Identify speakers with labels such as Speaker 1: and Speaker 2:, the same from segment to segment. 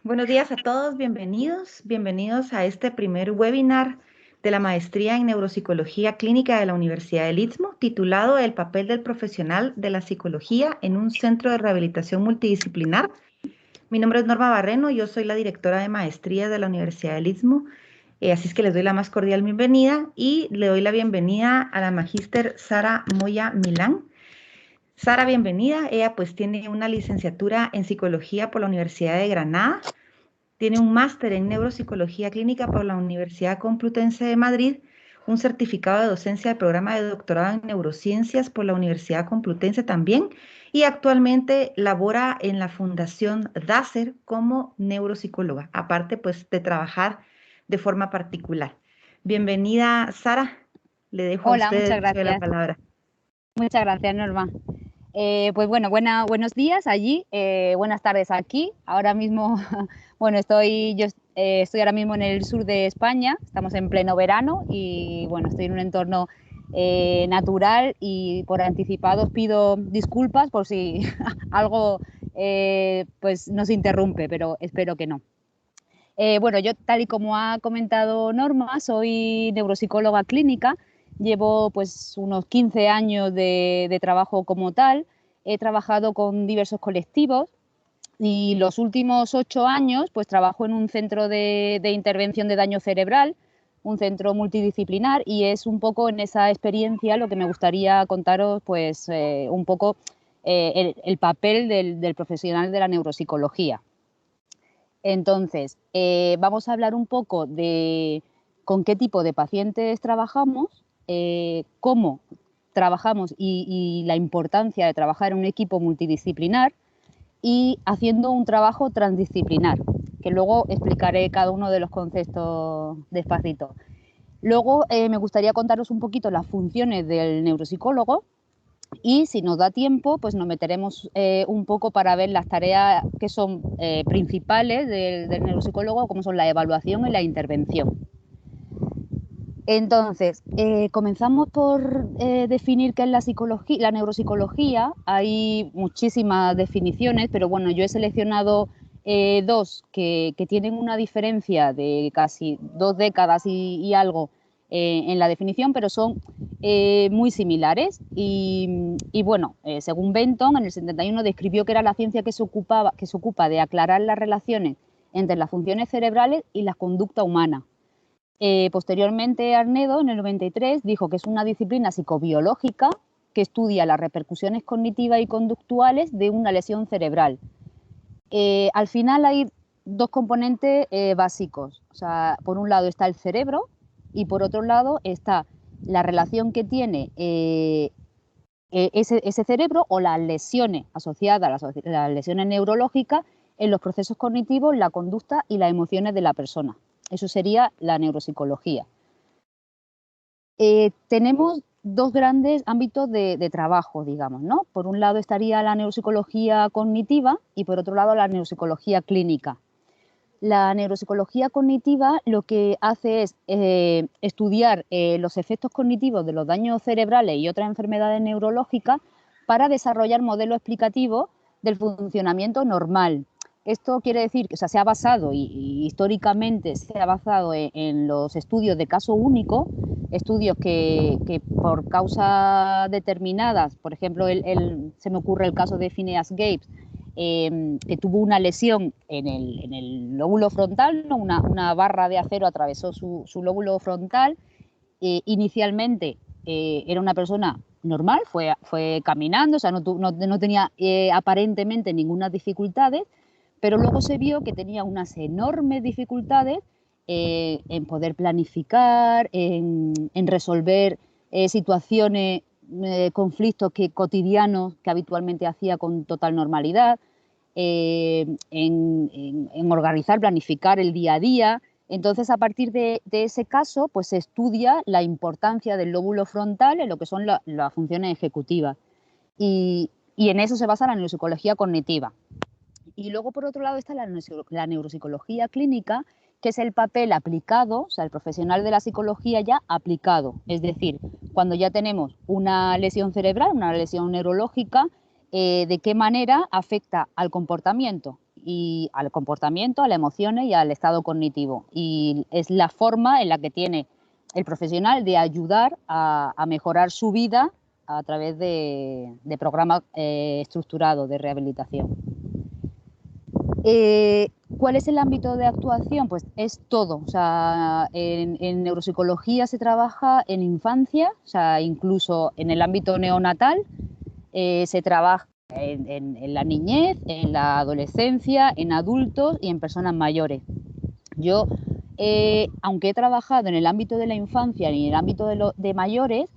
Speaker 1: Buenos días a todos, bienvenidos a este primer webinar de la maestría en Neuropsicología Clínica de la Universidad del Istmo, titulado El papel del profesional de la psicología en un centro de rehabilitación multidisciplinar. Mi nombre es Norma Barreno, yo soy la directora de maestría de la Universidad del Istmo, así es que les doy la más cordial bienvenida y le doy la bienvenida a la magíster Sara Moya Milán. Sara, bienvenida. Ella pues tiene una licenciatura en psicología por la Universidad de Granada. Tiene un máster en neuropsicología clínica por la Universidad Complutense de Madrid, un certificado de docencia del programa de doctorado en neurociencias por la Universidad Complutense también, y actualmente labora en la Fundación DASER como neuropsicóloga, aparte pues de trabajar de forma particular. Bienvenida, Sara. Le dejo a
Speaker 2: Hola,
Speaker 1: usted
Speaker 2: muchas
Speaker 1: el uso de la
Speaker 2: gracias.
Speaker 1: palabra.
Speaker 2: Muchas gracias, Norma. Pues bueno, buenos días allí, buenas tardes aquí. Ahora mismo, bueno, estoy ahora mismo en el sur de España, estamos en pleno verano y bueno, estoy en un entorno natural y por anticipado os pido disculpas por si algo pues nos interrumpe, pero espero que no. Bueno, yo tal y como ha comentado Norma, soy neuropsicóloga clínica, llevo pues unos 15 años de trabajo como tal, he trabajado con diversos colectivos y los últimos 8 años pues trabajo en un centro de intervención de daño cerebral, un centro multidisciplinar, y es un poco en esa experiencia lo que me gustaría contaros pues un poco el papel del profesional de la neuropsicología. Entonces, vamos a hablar un poco de con qué tipo de pacientes trabajamos, cómo trabajamos y la importancia de trabajar en un equipo multidisciplinar y haciendo un trabajo transdisciplinar, que luego explicaré cada uno de los conceptos despacito. Luego me gustaría contaros un poquito las funciones del neuropsicólogo y si nos da tiempo, pues nos meteremos un poco para ver las tareas que son principales del neuropsicólogo, como son la evaluación y la intervención. Entonces, comenzamos por definir qué es la neuropsicología. Hay muchísimas definiciones, pero bueno, yo he seleccionado dos que tienen una diferencia de casi 2 décadas y algo en la definición, pero son muy similares. Y bueno, según Benton, en el 71 describió que era la ciencia que se ocupa de aclarar las relaciones entre las funciones cerebrales y la conducta humana. Posteriormente, Arnedo, en el 93, dijo que es una disciplina psicobiológica que estudia las repercusiones cognitivas y conductuales de una lesión cerebral. Al final hay dos componentes básicos. O sea, por un lado está el cerebro y por otro lado está la relación que tiene ese cerebro o las lesiones asociadas a las lesiones neurológicas en los procesos cognitivos, la conducta y las emociones de la persona. Eso sería la neuropsicología. Tenemos dos grandes ámbitos de trabajo, digamos, ¿no? Por un lado estaría la neuropsicología cognitiva y por otro lado la neuropsicología clínica. La neuropsicología cognitiva lo que hace es estudiar los efectos cognitivos de los daños cerebrales y otras enfermedades neurológicas para desarrollar modelos explicativos del funcionamiento normal. Esto quiere decir que se ha basado y históricamente se ha basado en los estudios de caso único, estudios que por causas determinadas, por ejemplo, se me ocurre el caso de Phineas Gage, que tuvo una lesión en el lóbulo frontal, ¿no? Una barra de acero atravesó su lóbulo frontal. Inicialmente era una persona normal, fue caminando, o sea, no tenía aparentemente ninguna dificultades, pero luego se vio que tenía unas enormes dificultades en poder planificar, en resolver situaciones, conflictos cotidianos que habitualmente hacía con total normalidad, en organizar, planificar el día a día. Entonces, a partir de ese caso, pues se estudia la importancia del lóbulo frontal en lo que son las funciones ejecutivas. Y en eso se basa la neuropsicología cognitiva. Y luego, por otro lado, está la neuropsicología clínica, que es el papel aplicado, o sea, el profesional de la psicología ya aplicado. Es decir, cuando ya tenemos una lesión cerebral, una lesión neurológica, de qué manera afecta al comportamiento y al comportamiento, a las emociones y al estado cognitivo. Y es la forma en la que tiene el profesional de ayudar a mejorar su vida a través de programas estructurados de rehabilitación. ¿Cuál es el ámbito de actuación? Pues es todo. O sea, en neuropsicología se trabaja en infancia, o sea, incluso en el ámbito neonatal se trabaja en la niñez, en la adolescencia, en adultos y en personas mayores. Yo, aunque he trabajado en el ámbito de la infancia y en el ámbito de mayores,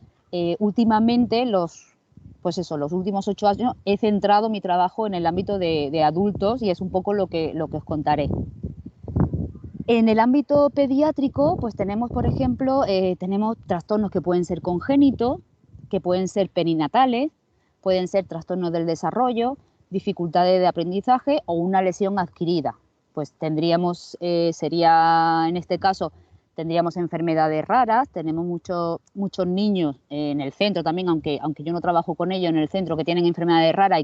Speaker 2: últimamente pues eso, los últimos 8 años he centrado mi trabajo en el ámbito de adultos y es un poco lo que os contaré. En el ámbito pediátrico, pues tenemos, por ejemplo, tenemos trastornos que pueden ser congénitos, que pueden ser perinatales, pueden ser trastornos del desarrollo, dificultades de aprendizaje o una lesión adquirida. Pues tendríamos, sería en este caso, tendríamos enfermedades raras, tenemos muchos niños en el centro también, aunque yo no trabajo con ellos en el centro, que tienen enfermedades raras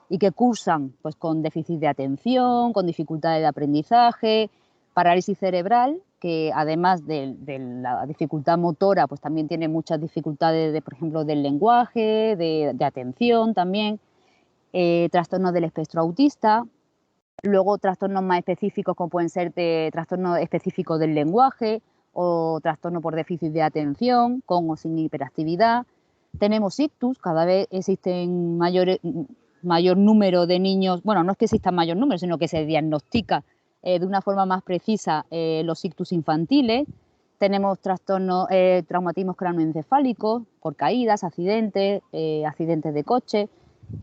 Speaker 2: y que cursan pues, con déficit de atención, con dificultades de aprendizaje, parálisis cerebral, que además de la dificultad motora, pues también tiene muchas dificultades, por ejemplo, del lenguaje, de atención también, trastornos del espectro autista, luego trastornos más específicos como pueden ser trastornos específicos del lenguaje o trastorno por déficit de atención con o sin hiperactividad. Tenemos ictus, cada vez existen mayor número de niños, bueno, no es que existan mayor número, sino que se diagnostica de una forma más precisa los ictus infantiles. Tenemos trastornos, traumatismos cráneoencefálicos por caídas, accidentes de coche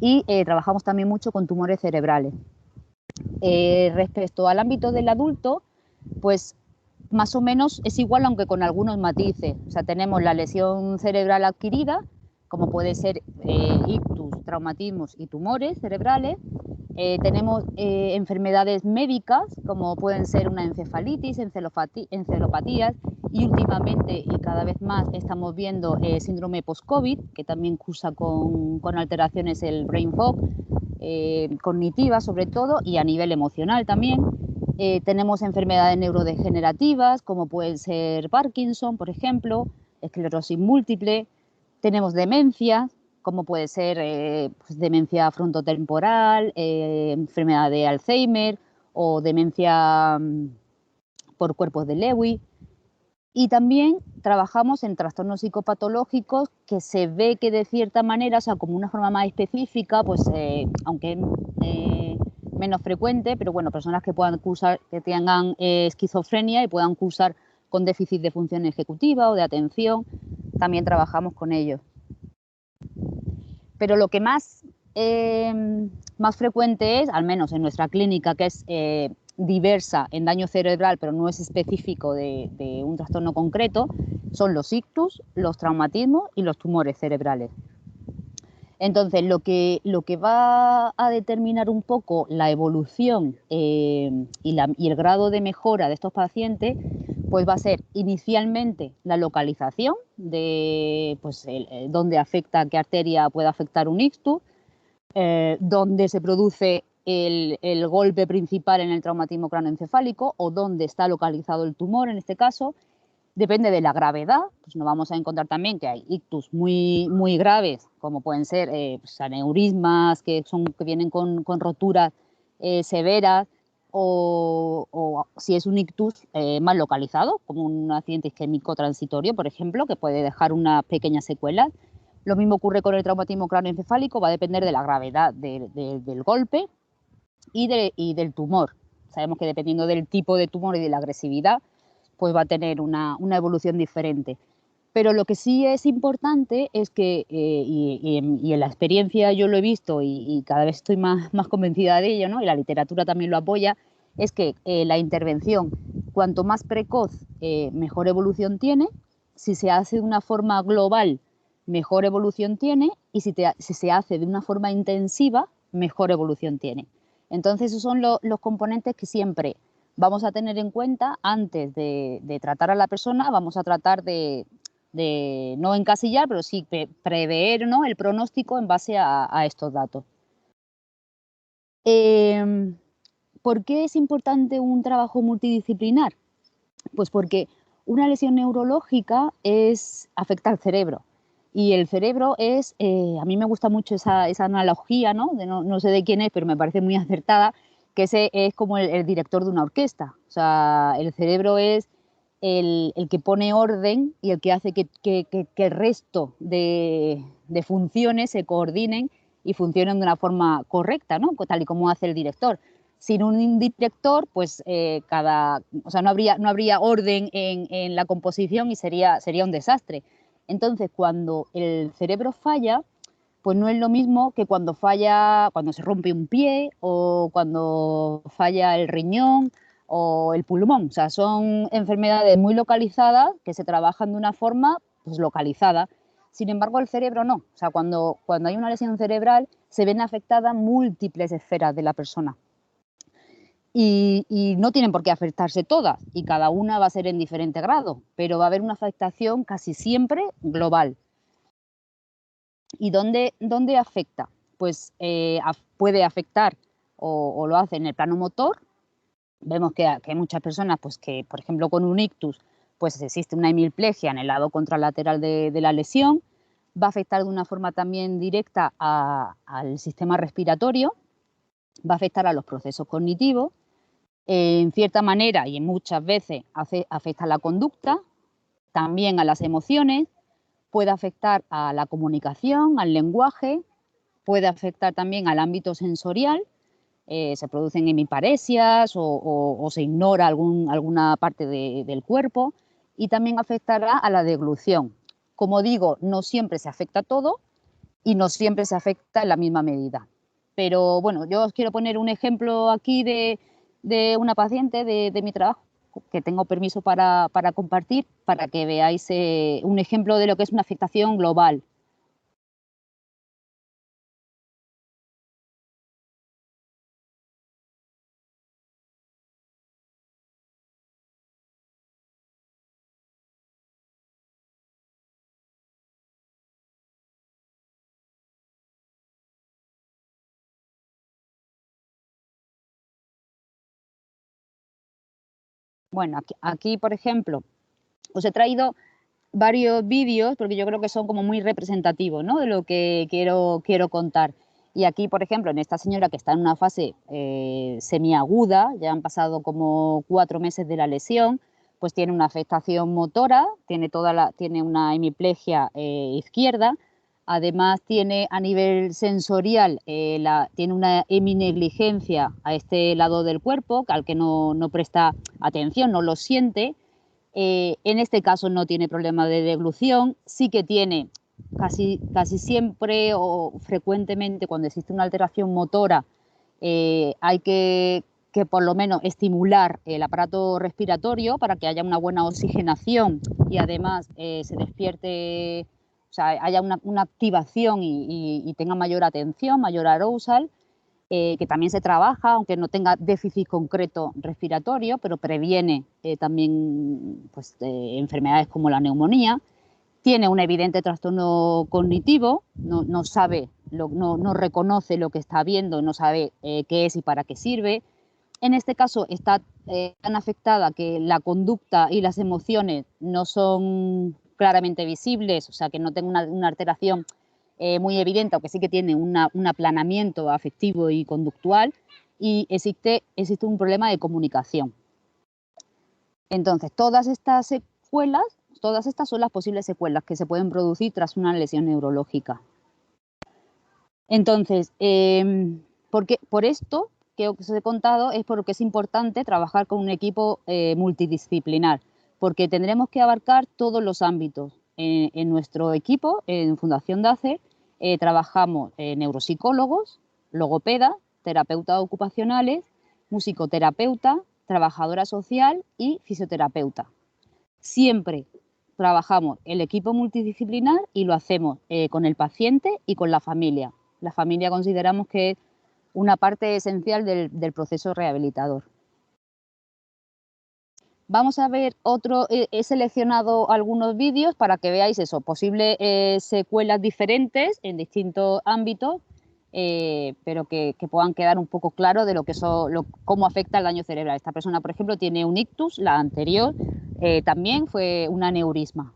Speaker 2: y trabajamos también mucho con tumores cerebrales. Respecto al ámbito del adulto, pues más o menos es igual, aunque con algunos matices. O sea, tenemos la lesión cerebral adquirida, como puede ser ictus, traumatismos y tumores cerebrales. Tenemos enfermedades médicas, como pueden ser una encefalitis, encelopatías, y últimamente y cada vez más estamos viendo síndrome post-COVID, que también cursa con alteraciones el brain fog, cognitiva sobre todo, y a nivel emocional también. Tenemos enfermedades neurodegenerativas, como pueden ser Parkinson, por ejemplo, esclerosis múltiple. Tenemos demencias, como puede ser pues, demencia frontotemporal, enfermedad de Alzheimer o demencia por cuerpos de Lewy. Y también trabajamos en trastornos psicopatológicos que se ve que de cierta manera, o sea, como una forma más específica, pues aunque menos frecuente, pero bueno, personas que puedan cursar, que tengan esquizofrenia y puedan cursar con déficit de función ejecutiva o de atención, también trabajamos con ellos. Pero lo que más frecuente es, al menos en nuestra clínica, que es diversa en daño cerebral, pero no es específico de un trastorno concreto, son los ictus, los traumatismos y los tumores cerebrales. Entonces, lo que va a determinar un poco la evolución y el grado de mejora de estos pacientes, pues va a ser inicialmente la localización de pues, dónde afecta, qué arteria puede afectar un ictus, dónde se produce el golpe principal en el traumatismo cráneoencefálico o dónde está localizado el tumor en este caso. Depende de la gravedad, pues nos vamos a encontrar también que hay ictus muy, muy graves, como pueden ser pues, aneurismas que vienen con roturas severas, o si es un ictus mal localizado, como un accidente isquémico transitorio, por ejemplo, que puede dejar unas pequeñas secuelas. Lo mismo ocurre con el traumatismo cráneoencefálico, va a depender de la gravedad del golpe y del tumor. Sabemos que dependiendo del tipo de tumor y de la agresividad, pues va a tener una evolución diferente. Pero lo que sí es importante es que, y en la experiencia yo lo he visto y cada vez estoy más convencida de ello, ¿no? Y la literatura también lo apoya, es que la intervención, cuanto más precoz, mejor evolución tiene. Si se hace de una forma global, mejor evolución tiene, y si se hace de una forma intensiva, mejor evolución tiene. Entonces, esos son los componentes que siempre vamos a tener en cuenta antes de tratar a la persona. Vamos a tratar de no encasillar, pero sí prever, ¿no?, el pronóstico en base a estos datos. ¿por qué es importante un trabajo multidisciplinar? Pues porque una lesión neurológica afecta al cerebro. Y el cerebro a mí me gusta mucho esa analogía, ¿no? No sé de quién es, pero me parece muy acertada, que ese es como el director de una orquesta. O sea, el cerebro es el que pone orden y el que hace que el resto de funciones se coordinen y funcionen de una forma correcta, ¿no? Tal y como hace el director. Sin un director, pues no habría orden en la composición y sería un desastre. Entonces, cuando el cerebro falla, pues no es lo mismo que cuando se rompe un pie o cuando falla el riñón o el pulmón. O sea, son enfermedades muy localizadas que se trabajan de una forma pues localizada. Sin embargo, el cerebro no. O sea, cuando hay una lesión cerebral, se ven afectadas múltiples esferas de la persona. Y no tienen por qué afectarse todas, y cada una va a ser en diferente grado, pero va a haber una afectación casi siempre global. ¿Y dónde afecta? Pues puede afectar o lo hace en el plano motor. Vemos que hay muchas personas pues, que, por ejemplo, con un ictus, pues existe una hemiplegia en el lado contralateral de la lesión. Va a afectar de una forma también directa al sistema respiratorio, va a afectar a los procesos cognitivos. En cierta manera y muchas veces afecta a la conducta, también a las emociones, puede afectar a la comunicación, al lenguaje, puede afectar también al ámbito sensorial, se producen hemiparesias o se ignora alguna parte del cuerpo, y también afectará a la deglución. Como digo, no siempre se afecta todo y no siempre se afecta en la misma medida. Pero bueno, yo os quiero poner un ejemplo aquí de una paciente de mi trabajo, que tengo permiso para compartir, para que veáis un ejemplo de lo que es una afectación global. Bueno, aquí, por ejemplo, os he traído varios vídeos porque yo creo que son como muy representativos, ¿no?, de lo que quiero contar. Y aquí, por ejemplo, en esta señora que está en una fase semiaguda, ya han pasado como 4 meses de la lesión, pues tiene una afectación motora, tiene una hemiplegia izquierda, además tiene a nivel sensorial, tiene una heminegligencia a este lado del cuerpo, al que no presta atención, no lo siente. En este caso no tiene problema de deglución, sí que tiene casi siempre o frecuentemente cuando existe una alteración motora, hay que por lo menos estimular el aparato respiratorio para que haya una buena oxigenación y además se despierte, o sea, haya una activación y tenga mayor atención, mayor arousal. Que también se trabaja, aunque no tenga déficit concreto respiratorio, pero previene también pues, enfermedades como la neumonía. Tiene un evidente trastorno cognitivo, no sabe, no reconoce lo que está viendo, no sabe qué es y para qué sirve. En este caso está tan afectada que la conducta y las emociones no son claramente visibles, o sea, que no tenga una alteración muy evidente, aunque sí que tiene un aplanamiento afectivo y conductual, y existe un problema de comunicación. Entonces, todas estas son las posibles secuelas que se pueden producir tras una lesión neurológica. Entonces, por esto que os he contado es porque es importante trabajar con un equipo multidisciplinar, porque tendremos que abarcar todos los ámbitos. En nuestro equipo, en Fundación DACE, trabajamos neuropsicólogos, logopedas, terapeutas ocupacionales, musicoterapeuta, trabajadora social y fisioterapeuta. Siempre trabajamos el equipo multidisciplinar y lo hacemos con el paciente y con la familia. La familia consideramos que es una parte esencial del proceso rehabilitador. Vamos a ver he seleccionado algunos vídeos para que veáis eso, posibles secuelas diferentes en distintos ámbitos pero que puedan quedar un poco claro de cómo afecta el daño cerebral. Esta persona, por ejemplo, tiene un ictus, la anterior también fue un aneurisma.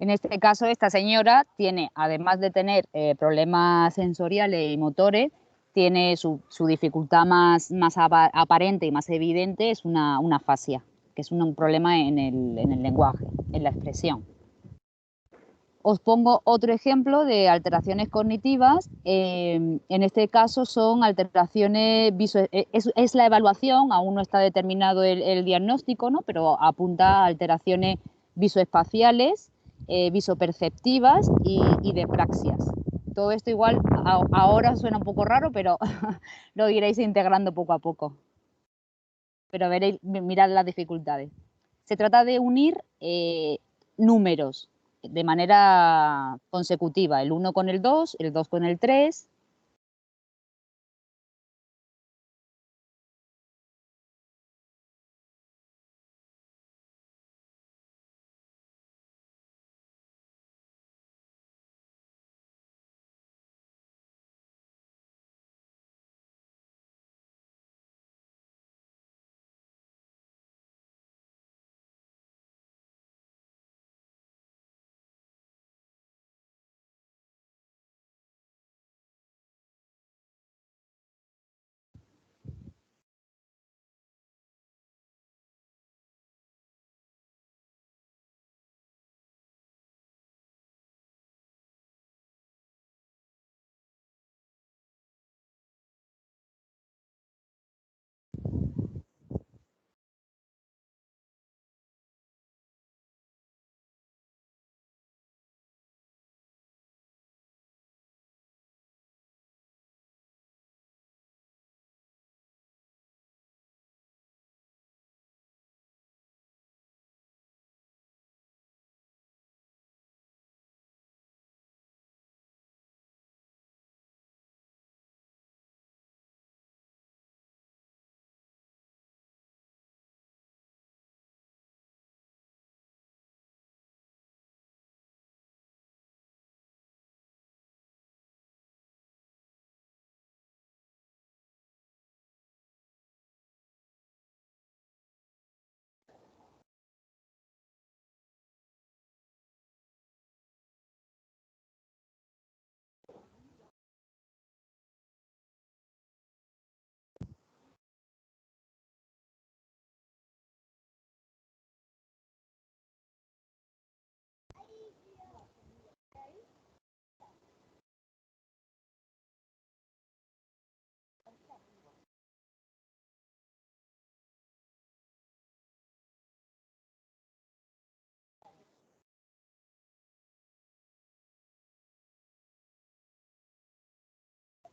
Speaker 2: En este caso, esta señora tiene, además de tener problemas sensoriales y motores, tiene su dificultad más aparente y más evidente, es una afasia, que es un problema en el lenguaje, en la expresión. Os pongo otro ejemplo de alteraciones cognitivas. En este caso son alteraciones es la evaluación, aún no está determinado el diagnóstico, ¿no? Pero apunta a alteraciones visoespaciales, visoperceptivas y de praxias. Todo esto igual ahora suena un poco raro, pero lo iréis integrando poco a poco. Pero veréis, mirad las dificultades. Se trata de unir números de manera consecutiva, el 1 con el 2 con el 3.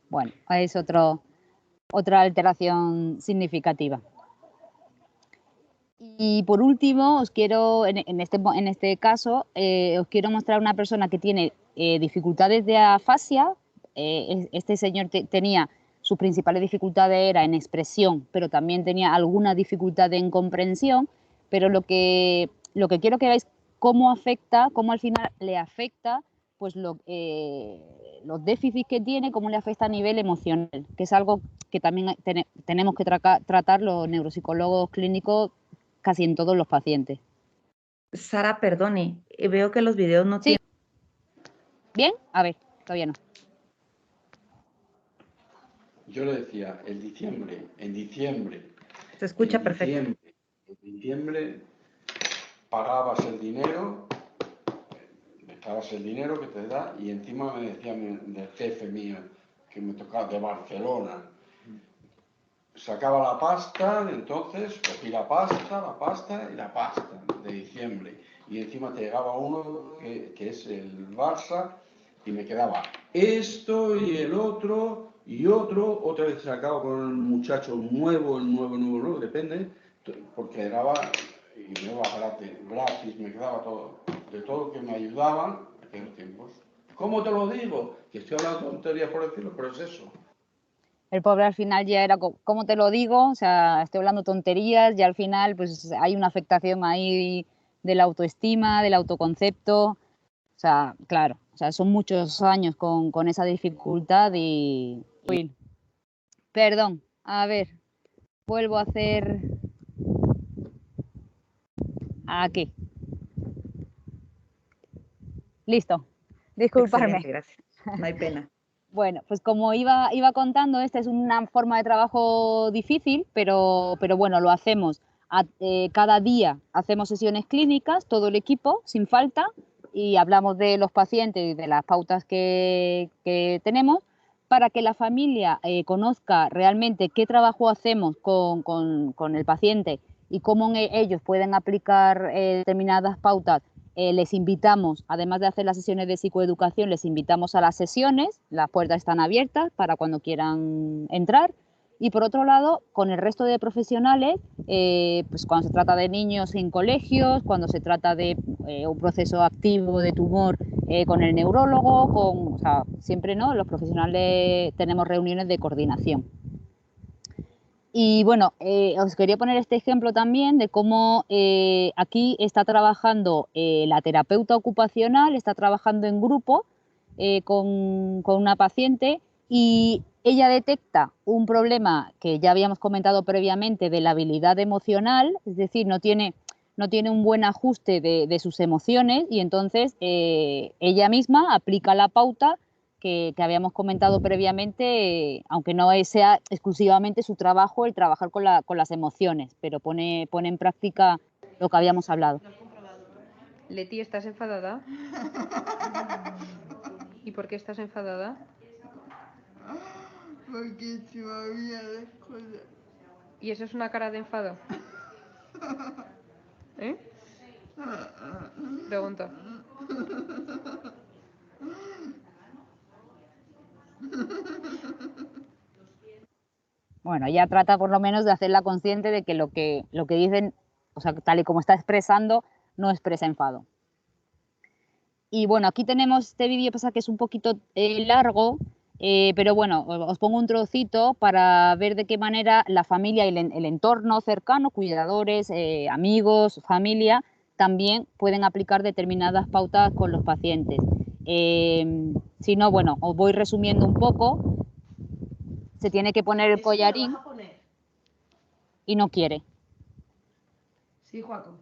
Speaker 2: Bueno, es otra alteración significativa. Y por último, os quiero, en este caso, os quiero mostrar una persona que tiene dificultades de afasia. Este señor tenía, sus principales dificultades era en expresión, pero también tenía alguna dificultad en comprensión. Pero lo que quiero que veáis cómo afecta, cómo al final le afecta pues los déficits que tiene, cómo le afecta a nivel emocional, que es algo que también tenemos que tratar los neuropsicólogos clínicos casi en todos los pacientes.
Speaker 1: Sara, perdone, veo que los videos no
Speaker 2: ¿Sí?
Speaker 1: tienen...
Speaker 2: ¿Bien? A ver, todavía no.
Speaker 3: Yo le decía, en diciembre,
Speaker 1: Se escucha perfecto.
Speaker 3: En diciembre pagabas el dinero, dejabas el dinero que te da y encima me decía el jefe mío que me tocaba de Barcelona, sacaba la pasta, entonces cogí la pasta y la pasta de diciembre. Y encima te llegaba uno que es el Barça y me quedaba esto y el otro y otro. Otra vez sacaba con el muchacho nuevo, depende, porque grababa y me daba gratis, me quedaba todo. De todo lo que me ayudaban en aquellos tiempos. ¿Cómo te lo digo? Que estoy hablando tonterías por decirlo, pero es eso.
Speaker 2: El pobre al final ya era, ¿cómo te lo digo? O sea, estoy hablando tonterías y al final pues hay una afectación ahí de la autoestima, del autoconcepto. O sea, claro, o sea, son muchos años con esa dificultad y... Uy, perdón, a ver, vuelvo a hacer... Aquí. Listo, disculparme.
Speaker 1: Excelente, gracias. No hay pena.
Speaker 2: Bueno, pues como iba contando, esta es una forma de trabajo difícil, pero bueno, lo hacemos. Cada día hacemos sesiones clínicas, todo el equipo, sin falta, y hablamos de los pacientes y de las pautas que tenemos para que la familia conozca realmente qué trabajo hacemos con el paciente y cómo ellos pueden aplicar determinadas pautas. Les invitamos, además de hacer las sesiones de psicoeducación, les invitamos a las sesiones, las puertas están abiertas para cuando quieran entrar. Y por otro lado, con el resto de profesionales, pues cuando se trata de niños en colegios, cuando se trata de un proceso activo de tumor con el neurólogo, o sea, siempre, ¿no? Los profesionales tenemos reuniones de coordinación. Y bueno, os quería poner este ejemplo también de cómo aquí está trabajando la terapeuta ocupacional, está trabajando en grupo con una paciente y ella detecta un problema que ya habíamos comentado previamente de la habilidad emocional, es decir, no tiene un buen ajuste de sus emociones y entonces ella misma aplica la pauta que habíamos comentado previamente, aunque no sea exclusivamente su trabajo el trabajar con las emociones, pero pone en práctica lo que habíamos hablado.
Speaker 4: Leti, ¿estás enfadada? ¿Y por qué estás enfadada?
Speaker 5: Porque se me había la escuela.
Speaker 4: ¿Y eso es una cara de enfado? ¿Eh? Pregunto.
Speaker 2: Bueno, ella trata por lo menos de hacerla consciente de que lo que dicen, o sea, tal y como está expresando, no expresa enfado. Y bueno, aquí tenemos este vídeo, pasa que es un poquito largo, pero bueno, os pongo un trocito para ver de qué manera la familia y el entorno cercano, cuidadores, amigos, familia, también pueden aplicar determinadas pautas con los pacientes. Si no, bueno, os voy resumiendo un poco. Se tiene que poner el collarín y no quiere.
Speaker 5: Sí, Juaco.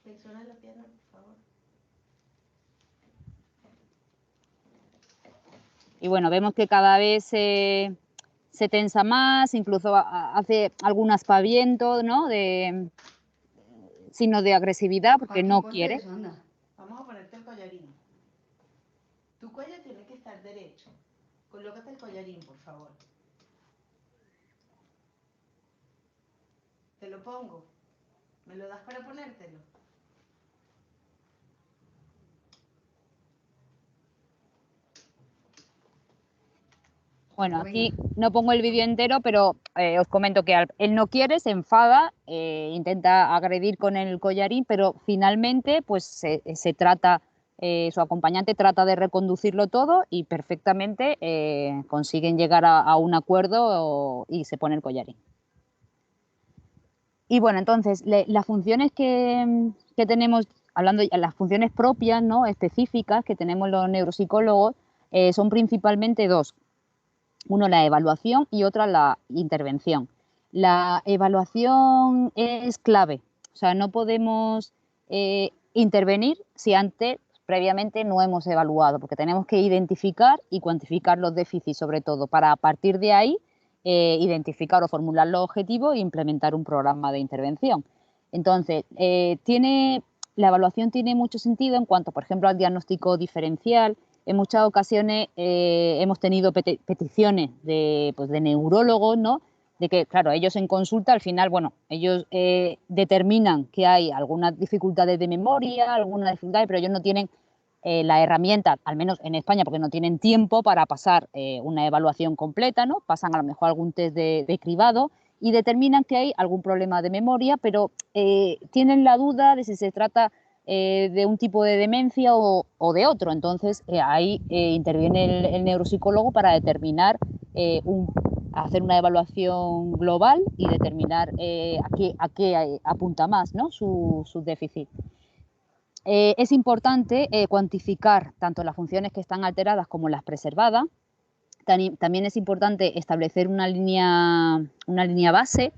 Speaker 5: Flexiona la pierna, por favor.
Speaker 2: Y bueno, vemos que cada vez se tensa más, incluso hace algún aspaviento, ¿no? De signos de agresividad porque
Speaker 5: Joaquín,
Speaker 2: no
Speaker 5: ponte
Speaker 2: quiere.
Speaker 5: eso, anda. Vamos a ponerte el collarín. Tu cuello tiene que estar derecho. Colócate el collarín, por favor. Te lo pongo. ¿Me lo das para ponértelo?
Speaker 2: Bueno, aquí no pongo el vídeo entero, pero os comento que él no quiere, se enfada, intenta agredir con el collarín, pero finalmente pues se trata, su acompañante trata de reconducirlo todo y perfectamente consiguen llegar a un acuerdo y se pone el collarín. Y bueno, entonces las funciones que tenemos, hablando de las funciones propias, ¿no? Específicas que tenemos los neuropsicólogos, son principalmente dos. Uno, la evaluación y otra, la intervención. La evaluación es clave, o sea, no podemos intervenir si antes, previamente, no hemos evaluado, porque tenemos que identificar y cuantificar los déficits, sobre todo, para a partir de ahí identificar o formular los objetivos e implementar un programa de intervención. Entonces, la evaluación tiene mucho sentido en cuanto, por ejemplo, al diagnóstico diferencial, en muchas ocasiones hemos tenido peticiones pues de neurólogos, ¿no? De que, claro, ellos en consulta al final, bueno, ellos determinan que hay algunas dificultades de memoria, algunas dificultades, pero ellos no tienen la herramienta, al menos en España, porque no tienen tiempo para pasar una evaluación completa, ¿no? Pasan a lo mejor algún test de cribado y determinan que hay algún problema de memoria, pero tienen la duda de si se trata de un tipo de demencia o de otro. Entonces, ahí interviene el neuropsicólogo para determinar, hacer una evaluación global y determinar a qué apunta más, ¿no? su déficit. Es importante cuantificar tanto las funciones que están alteradas como las preservadas. También es importante establecer una línea base,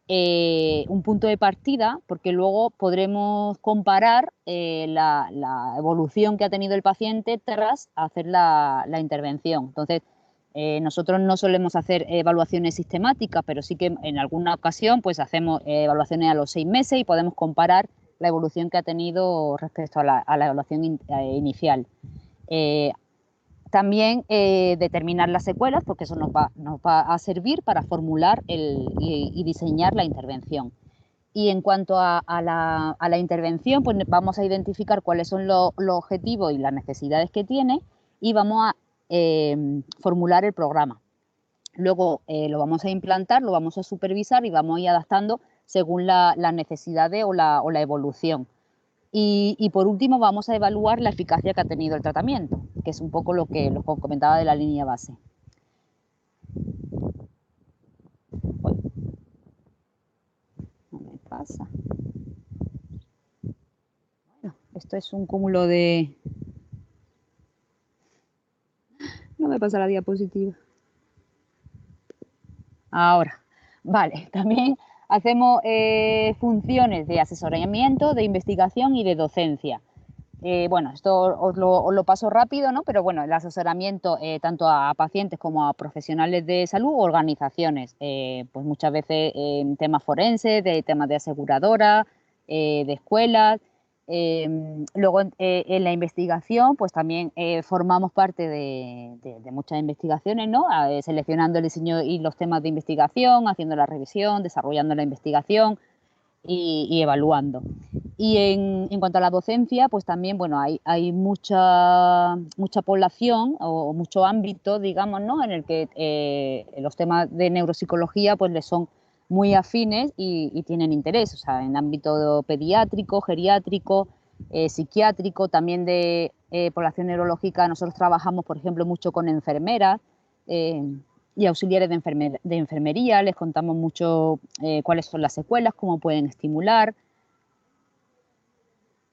Speaker 2: un punto de partida, porque luego podremos comparar la evolución que ha tenido el paciente tras hacer la intervención. Entonces, nosotros no solemos hacer evaluaciones sistemáticas, pero sí que en alguna ocasión pues hacemos evaluaciones a los 6 meses y podemos comparar la evolución que ha tenido respecto a la evaluación inicial. También determinar las secuelas, porque eso nos va a servir para formular y diseñar la intervención. Y en cuanto a la intervención, pues vamos a identificar cuáles son los objetivos y las necesidades que tiene y vamos a formular el programa. Luego lo vamos a implantar, lo vamos a supervisar y vamos a ir adaptando según las necesidades o la evolución. Y por último vamos a evaluar la eficacia que ha tenido el tratamiento, que es un poco lo que comentaba de la línea base. Uy, no me pasa. Bueno, esto es un cúmulo de... No me pasa la diapositiva. Ahora, vale, también hacemos funciones de asesoramiento, de investigación y de docencia. Bueno, esto os lo paso rápido, ¿no? Pero bueno, el asesoramiento tanto a pacientes como a profesionales de salud o organizaciones, pues muchas veces en temas forenses, de temas de aseguradora, de escuelas. Luego en la investigación, pues también formamos parte de muchas investigaciones, ¿no? Seleccionando el diseño y los temas de investigación, haciendo la revisión, desarrollando la investigación y evaluando. Y en cuanto a la docencia, pues también, bueno, hay mucha población o mucho ámbito, digamos, ¿no? En el que los temas de neuropsicología pues les son muy afines y tienen interés, o sea, en ámbito pediátrico, geriátrico, psiquiátrico, también de población neurológica. Nosotros trabajamos, por ejemplo, mucho con enfermeras y auxiliares de enfermería, les contamos mucho cuáles son las secuelas, cómo pueden estimular.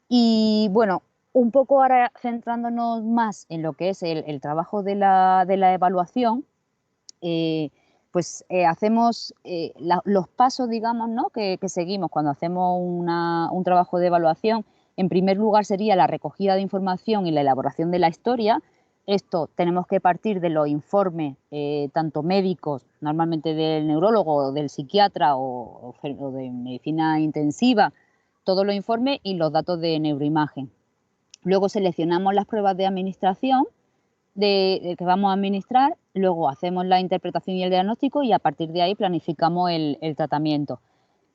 Speaker 2: Y bueno, un poco ahora centrándonos más en lo que es el trabajo de la evaluación, hacemos los pasos, digamos, ¿no? que seguimos cuando hacemos un trabajo de evaluación. En primer lugar sería la recogida de información y la elaboración de la historia. Esto tenemos que partir de los informes, tanto médicos, normalmente del neurólogo o del psiquiatra o de medicina intensiva, todos los informes y los datos de neuroimagen. Luego seleccionamos las pruebas de administración que vamos a administrar, luego hacemos la interpretación y el diagnóstico y a partir de ahí planificamos el tratamiento.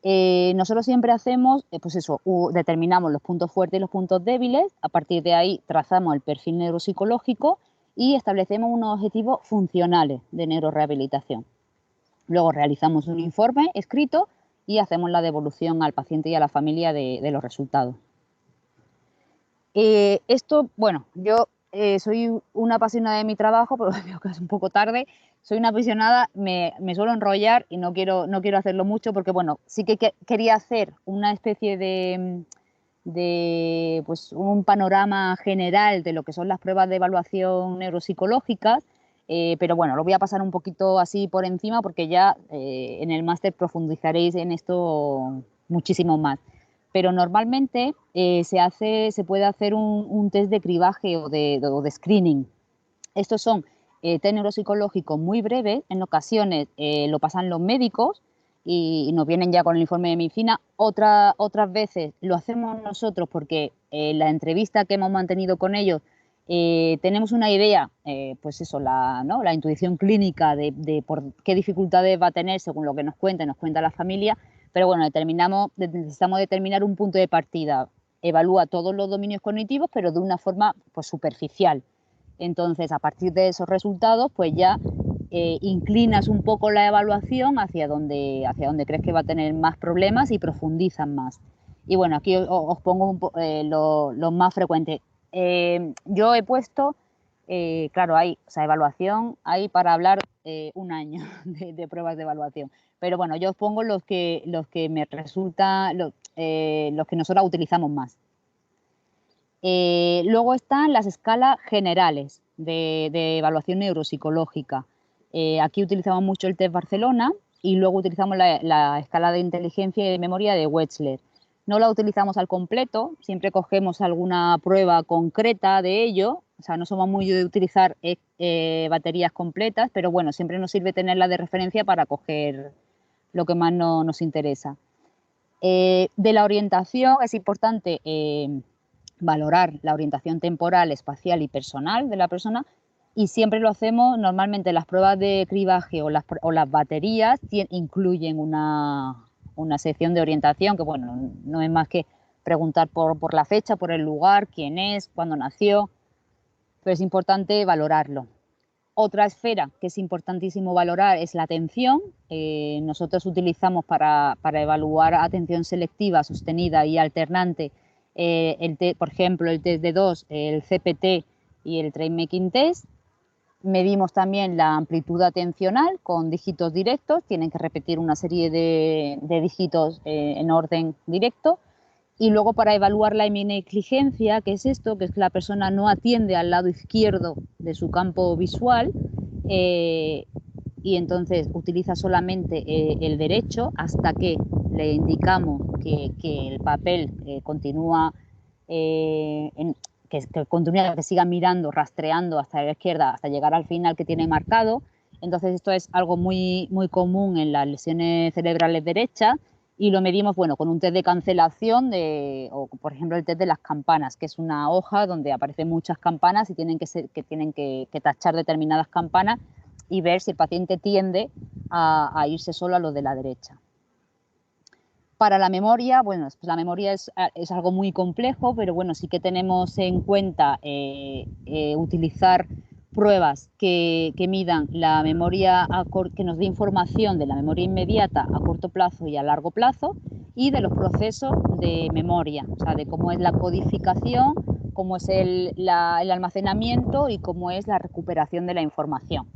Speaker 2: Nosotros siempre hacemos, pues eso, determinamos los puntos fuertes y los puntos débiles, a partir de ahí trazamos el perfil neuropsicológico y establecemos unos objetivos funcionales de neurorehabilitación. Luego realizamos un informe escrito y hacemos la devolución al paciente y a la familia de los resultados. Esto, bueno, yo soy una apasionada de mi trabajo, pero veo que es un poco tarde. Soy una apasionada, me suelo enrollar y no quiero hacerlo mucho porque, bueno, sí que quería hacer una especie de pues, un panorama general de lo que son las pruebas de evaluación neuropsicológicas, pero bueno, lo voy a pasar un poquito así por encima porque ya en el máster profundizaréis en esto muchísimo más. Pero normalmente se puede hacer un test de cribaje o de screening. Estos son test neuropsicológicos muy breves, en ocasiones lo pasan los médicos y nos vienen ya con el informe de medicina. Otras veces lo hacemos nosotros porque la entrevista que hemos mantenido con ellos tenemos una idea, pues eso, la intuición clínica de por qué dificultades va a tener según lo que nos cuenta la familia, pero bueno, necesitamos determinar un punto de partida. Evalúa todos los dominios cognitivos, pero de una forma pues, superficial. Entonces, a partir de esos resultados, pues ya inclinas un poco la evaluación hacia donde crees que va a tener más problemas y profundizas más. Y bueno, aquí os pongo los más frecuentes. Yo he puesto, claro, evaluación hay para hablar un año de pruebas de evaluación. Pero bueno, yo os pongo los que me resulta, los que nosotros utilizamos más. Luego están las escalas generales de evaluación neuropsicológica. Aquí utilizamos mucho el test Barcelona y luego utilizamos la escala de inteligencia y de memoria de Wechsler. No la utilizamos al completo, siempre cogemos alguna prueba concreta de ello, o sea, no somos muy de utilizar baterías completas, pero bueno, siempre nos sirve tenerla de referencia para coger lo que más nos interesa. De la orientación es importante valorar la orientación temporal, espacial y personal de la persona, y siempre lo hacemos, normalmente las pruebas de cribaje o las baterías incluyen una sección de orientación que, bueno, no es más que preguntar por la fecha, por el lugar, quién es, cuándo nació, pero es importante valorarlo. Otra esfera que es importantísimo valorar es la atención. Nosotros utilizamos para evaluar atención selectiva, sostenida y alternante, por ejemplo, el test de 2, el CPT y el Train Making Test. Medimos también la amplitud atencional con dígitos directos, tienen que repetir una serie de dígitos en orden directo. Y luego para evaluar la heminegligencia, que es esto, que es que la persona no atiende al lado izquierdo de su campo visual y entonces utiliza solamente el derecho hasta que le indicamos que el papel continúa, que siga mirando, rastreando hasta la izquierda, hasta llegar al final que tiene marcado. Entonces esto es algo muy, muy común en las lesiones cerebrales derechas. Y lo medimos, bueno, con un test de cancelación o por ejemplo el test de las campanas, que es una hoja donde aparecen muchas campanas y tienen que tachar determinadas campanas y ver si el paciente tiende a irse solo a los de la derecha. Para la memoria, bueno, pues la memoria es algo muy complejo, pero bueno, sí que tenemos en cuenta utilizar pruebas que midan la memoria, que nos dé información de la memoria inmediata a corto plazo y a largo plazo y de los procesos de memoria, o sea, de cómo es la codificación, cómo es el almacenamiento y cómo es la recuperación de la información.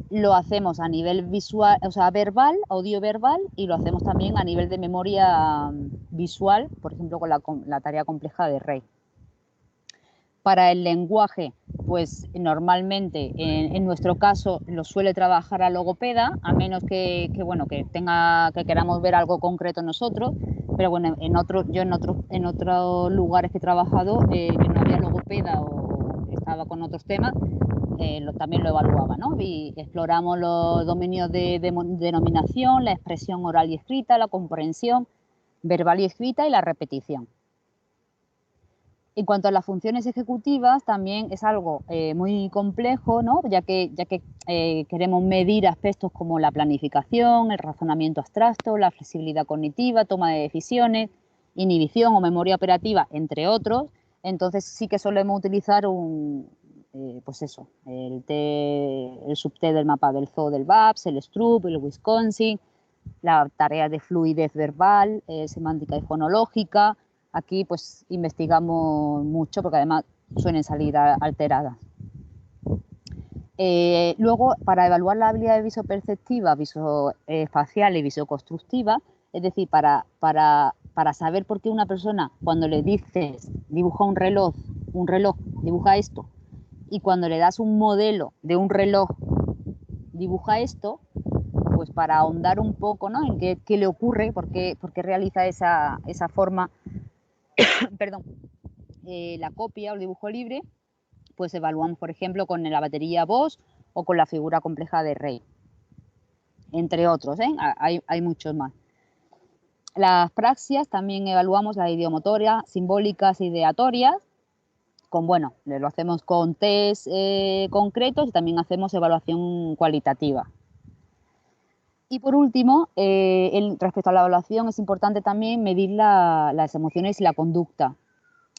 Speaker 2: Lo hacemos a nivel visual, o sea, verbal, audio-verbal, y lo hacemos también a nivel de memoria visual, por ejemplo, con la tarea compleja de Rey. Para el lenguaje, pues normalmente en nuestro caso lo suele trabajar a logopeda, a menos que queramos ver algo concreto nosotros, pero bueno, en otros lugares que he trabajado que no había logopeda o estaba con otros temas, también lo evaluaba, ¿no? Y exploramos los dominios de denominación, la expresión oral y escrita, la comprensión verbal y escrita y la repetición. En cuanto a las funciones ejecutivas, también es algo muy complejo, ¿no? ya que queremos medir aspectos como la planificación, el razonamiento abstracto, la flexibilidad cognitiva, toma de decisiones, inhibición o memoria operativa, entre otros. Entonces sí que solemos utilizar el subtest del mapa del zoo del BAPS, el STRUP, el Wisconsin, la tarea de fluidez verbal, semántica y fonológica. Aquí pues investigamos mucho porque además suelen salir alteradas. Luego, para evaluar la habilidad visoperceptiva, visoespacial y visoconstructiva, es decir, para saber por qué una persona, cuando le dices dibuja un reloj, dibuja esto, y cuando le das un modelo de un reloj, dibuja esto, pues para ahondar un poco, ¿no?, en qué le ocurre, por qué realiza esa forma, perdón, la copia o el dibujo libre, pues evaluamos, por ejemplo, con la batería Bosch o con la figura compleja de Rey, entre otros, ¿eh? Hay muchos más. Las praxias también evaluamos la ideomotoria, simbólicas, ideatorias, bueno, lo hacemos con test concretos y también hacemos evaluación cualitativa. Y por último, respecto a la evaluación, es importante también medir las emociones y la conducta.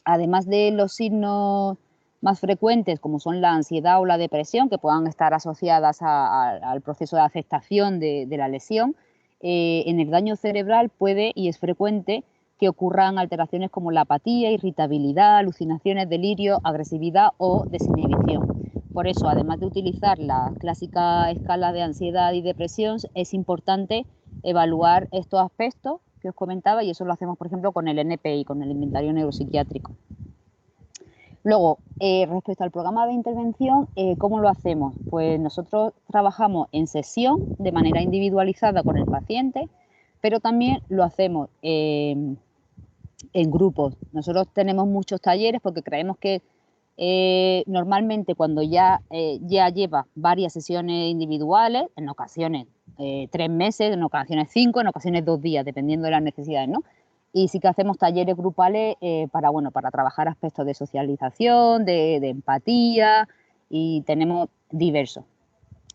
Speaker 2: Además de los signos más frecuentes, como son la ansiedad o la depresión, que puedan estar asociadas al proceso de aceptación de la lesión, en el daño cerebral puede y es frecuente que ocurran alteraciones como la apatía, irritabilidad, alucinaciones, delirio, agresividad o desinhibición. Por eso, además de utilizar la clásica escala de ansiedad y depresión, es importante evaluar estos aspectos que os comentaba, y eso lo hacemos, por ejemplo, con el NPI, con el Inventario Neuropsiquiátrico. Luego, respecto al programa de intervención, ¿cómo lo hacemos? Pues nosotros trabajamos en sesión de manera individualizada con el paciente, pero también lo hacemos en grupos. Nosotros tenemos muchos talleres porque creemos que normalmente cuando ya lleva varias sesiones individuales, en ocasiones 3 meses, en ocasiones 5, en ocasiones 2 días, dependiendo de las necesidades, ¿no? Y sí que hacemos talleres grupales para trabajar aspectos de socialización, de empatía, y tenemos diversos.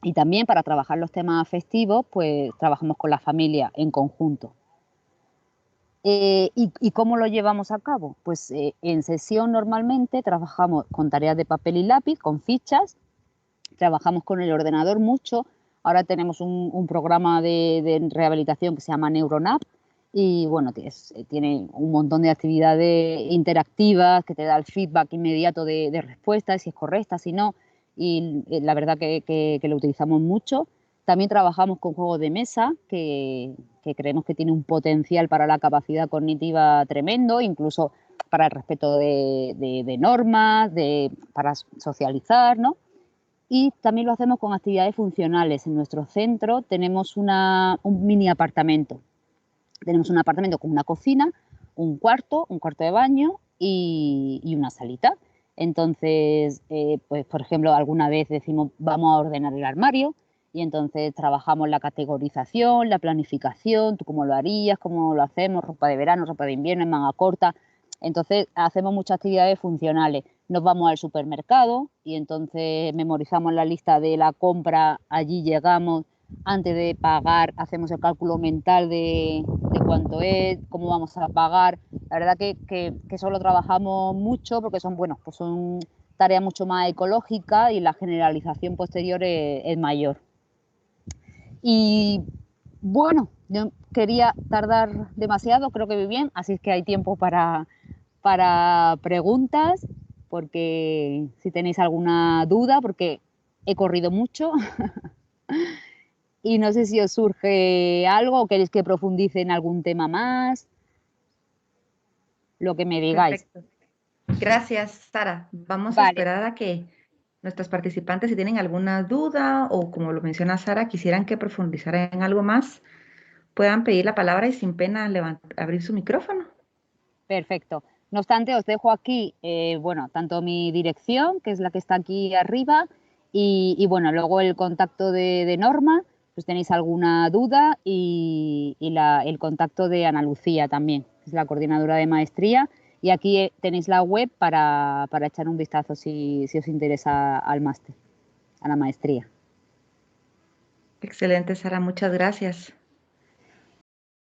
Speaker 2: Y también para trabajar los temas afectivos, pues trabajamos con la familia en conjunto. ¿Y cómo lo llevamos a cabo? Pues en sesión normalmente trabajamos con tareas de papel y lápiz, con fichas, trabajamos con el ordenador mucho. Ahora tenemos un programa de rehabilitación que se llama NeuroNap y bueno, tiene un montón de actividades interactivas que te da el feedback inmediato de respuestas, si es correcta, si no, y la verdad que lo utilizamos mucho. También trabajamos con juegos de mesa que creemos que tiene un potencial para la capacidad cognitiva tremendo, incluso para el respeto de normas, para socializar, ¿no? Y también lo hacemos con actividades funcionales. En nuestro centro tenemos un mini apartamento. Tenemos un apartamento con una cocina, un cuarto de baño y una salita. Entonces, pues por ejemplo, alguna vez decimos vamos a ordenar el armario y entonces trabajamos la categorización, la planificación, tú cómo lo harías, cómo lo hacemos, ropa de verano, ropa de invierno, en manga corta. Entonces, hacemos muchas actividades funcionales. Nos vamos al supermercado y entonces memorizamos la lista de la compra, allí llegamos, antes de pagar hacemos el cálculo mental de cuánto es, cómo vamos a pagar. La verdad que eso lo trabajamos mucho porque son tareas mucho más ecológicas y la generalización posterior es mayor. Y bueno, yo quería tardar demasiado, creo que voy bien, así es que hay tiempo para preguntas, porque si tenéis alguna duda, porque he corrido mucho y no sé si os surge algo o queréis que profundice en algún tema más, lo que me digáis.
Speaker 1: Perfecto. Gracias, Sara. Vamos a
Speaker 2: Vale.
Speaker 1: esperar a que nuestros participantes, si tienen alguna duda o, como lo menciona Sara, quisieran que profundizara en algo más, puedan pedir la palabra y sin pena abrir su micrófono.
Speaker 2: Perfecto. No obstante, os dejo aquí, bueno, tanto mi dirección, que es la que está aquí arriba, y bueno, luego el contacto de Norma, pues tenéis alguna duda, y el contacto de Ana Lucía también, que es la coordinadora de maestría, y aquí tenéis la web para echar un vistazo si os interesa al máster, a la maestría.
Speaker 1: Excelente, Sara. Muchas gracias.